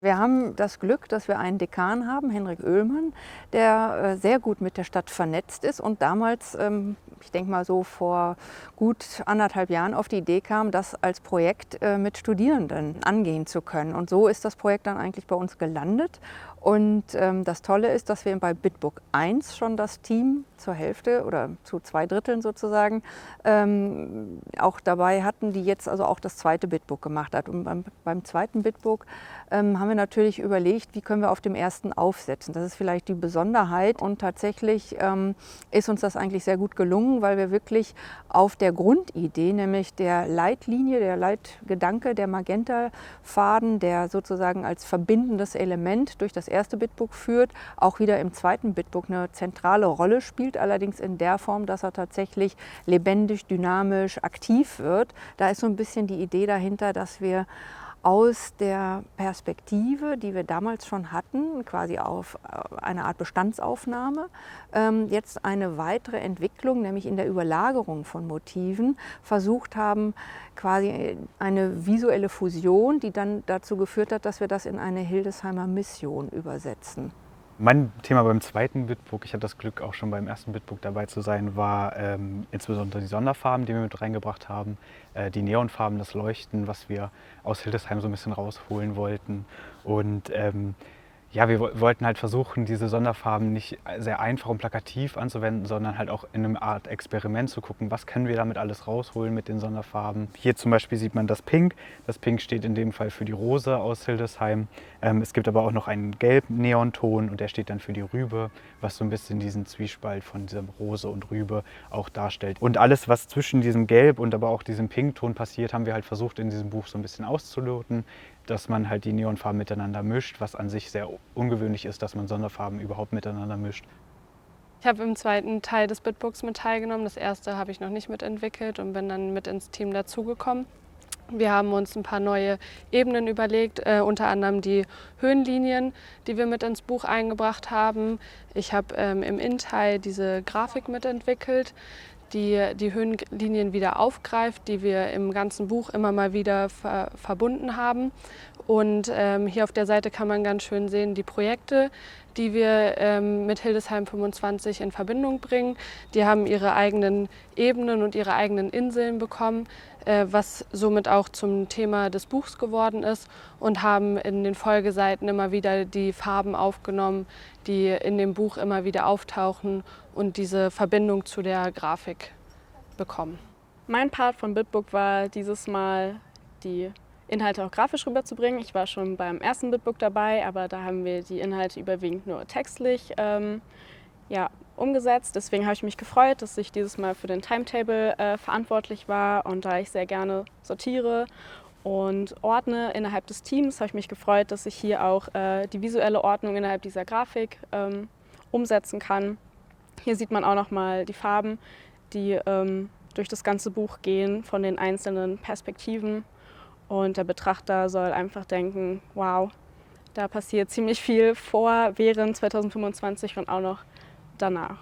Wir haben das Glück, dass wir einen Dekan haben, Henrik Oehlmann, der sehr gut mit der Stadt vernetzt ist und damals, ich denke mal so vor gut 1,5 Jahren, auf die Idee kam, das als Projekt mit Studierenden angehen zu können. Und so ist das Projekt dann eigentlich bei uns gelandet. Und das Tolle ist, dass wir bei Bitbook 1 schon das Team zur Hälfte oder zu 2/3 sozusagen auch dabei hatten, die jetzt also auch das zweite Bitbook gemacht hat. Und beim zweiten Bitbook haben wir natürlich überlegt, wie können wir auf dem ersten aufsetzen. Das ist vielleicht die Besonderheit und tatsächlich ist uns das eigentlich sehr gut gelungen, weil wir wirklich auf der Grundidee, nämlich der Leitlinie, der Leitgedanke, der Magenta-Faden, der sozusagen als verbindendes Element durch das erste Bitbook führt, auch wieder im zweiten Bitbook eine zentrale Rolle spielt, allerdings in der Form, dass er tatsächlich lebendig, dynamisch, aktiv wird. Da ist so ein bisschen die Idee dahinter, dass wir aus der Perspektive, die wir damals schon hatten, quasi auf eine Art Bestandsaufnahme, jetzt eine weitere Entwicklung, nämlich in der Überlagerung von Motiven, versucht haben, quasi eine visuelle Fusion, die dann dazu geführt hat, dass wir das in eine Hildesheimer Mission übersetzen. Mein Thema beim zweiten Bitbook, ich hatte das Glück auch schon beim ersten Bitbook dabei zu sein, war insbesondere die Sonderfarben, die wir mit reingebracht haben, die Neonfarben, das Leuchten, was wir aus Hildesheim so ein bisschen rausholen wollten. Und ja, wir wollten halt versuchen, diese Sonderfarben nicht sehr einfach und plakativ anzuwenden, sondern halt auch in einer Art Experiment zu gucken, was können wir damit alles rausholen mit den Sonderfarben. Hier zum Beispiel sieht man das Pink. Das Pink steht in dem Fall für die Rose aus Hildesheim. Es gibt aber auch noch einen gelben Neonton und der steht dann für die Rübe, was so ein bisschen diesen Zwiespalt von dieser Rose und Rübe auch darstellt. Und alles, was zwischen diesem Gelb und aber auch diesem Pinkton passiert, haben wir halt versucht in diesem Buch so ein bisschen auszuloten, dass man halt die Neonfarben miteinander mischt, was an sich sehr ungewöhnlich ist, dass man Sonderfarben überhaupt miteinander mischt. Ich habe im zweiten Teil des Bitbooks mit teilgenommen. Das erste habe ich noch nicht mitentwickelt und bin dann mit ins Team dazugekommen. Wir haben uns ein paar neue Ebenen überlegt, unter anderem die Höhenlinien, die wir mit ins Buch eingebracht haben. Ich habe im Innenteil diese Grafik mitentwickelt, die Höhenlinien wieder aufgreift, die wir im ganzen Buch immer mal wieder verbunden haben. Und hier auf der Seite kann man ganz schön sehen, die Projekte, die wir mit Hildesheim 25 in Verbindung bringen. Die haben ihre eigenen Ebenen und ihre eigenen Inseln bekommen, was somit auch zum Thema des Buchs geworden ist, und haben in den Folgeseiten immer wieder die Farben aufgenommen, die in dem Buch immer wieder auftauchen und diese Verbindung zu der Grafik bekommen. Mein Part von Bitbook war dieses Mal, die Inhalte auch grafisch rüberzubringen. Ich war schon beim ersten Bitbook dabei, aber da haben wir die Inhalte überwiegend nur textlich umgesetzt. Deswegen habe ich mich gefreut, dass ich dieses Mal für den Timetable verantwortlich war, und da ich sehr gerne sortiere und ordne innerhalb des Teams, habe ich mich gefreut, dass ich hier auch die visuelle Ordnung innerhalb dieser Grafik umsetzen kann. Hier sieht man auch nochmal die Farben, die durch das ganze Buch gehen, von den einzelnen Perspektiven. Und der Betrachter soll einfach denken, wow, da passiert ziemlich viel vor, während 2025 und auch noch danach.